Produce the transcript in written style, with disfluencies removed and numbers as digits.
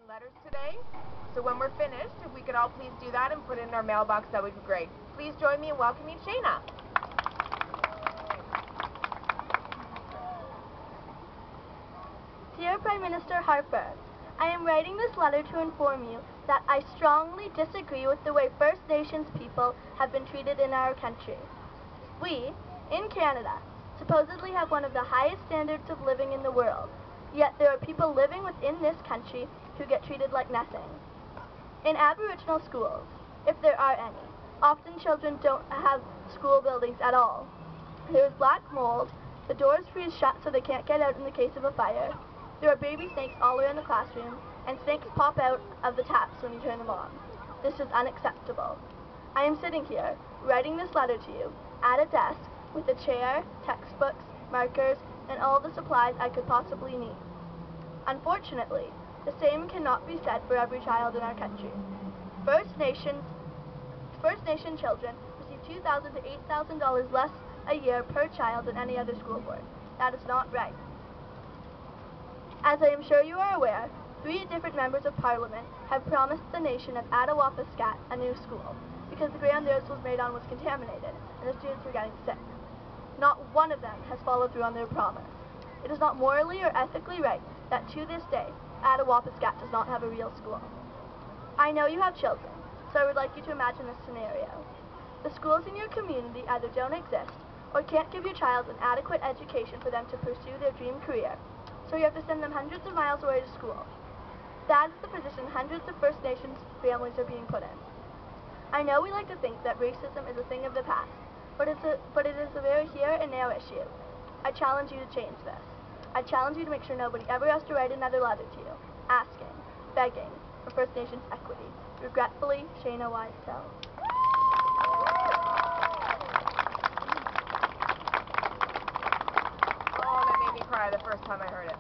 letters today. So when we're finished, if we could all please do that and put it in our mailbox, that would be great. Please join me in welcoming Shayna. Dear Prime Minister Harper, I am writing this letter to inform you that I strongly disagree with the way First Nations people have been treated in our country. We, in Canada, supposedly have one of the highest standards of living in the world, yet there are people living within this country who get treated like nothing. In Aboriginal schools, if there are any, often children don't have school buildings at all. There is black mold, the doors freeze shut so they can't get out in the case of a fire, there are baby snakes all around the classroom, and snakes pop out of the taps when you turn them on. This is unacceptable. I am sitting here, writing this letter to you, at a desk, with a chair, textbooks, markers, and all the supplies I could possibly need. Unfortunately, the same cannot be said for every child in our country. First Nation children receive $2,000 to $8,000 less a year per child than any other school board. That is not right. As I am sure you are aware, 3 different members of Parliament have promised the nation of Attiwapiskat a new school because the ground theirs was made on was contaminated and the students were getting sick. Not one of them has followed through on their promise. It is not morally or ethically right that to this day, Attiwapiskat does not have a real school. I know you have children, so I would like you to imagine this scenario. The schools in your community either don't exist or can't give your child an adequate education for them to pursue their dream career, so you have to send them hundreds of miles away to school. That is the position hundreds of First Nations families are being put in. I know we like to think that racism is a thing of the past, but it is a very here and now issue. I challenge you to change this. I challenge you to make sure nobody ever has to write another letter to you, asking, begging for First Nations equity. Regretfully, Shayna Tell. Oh, that made me cry the first time I heard it.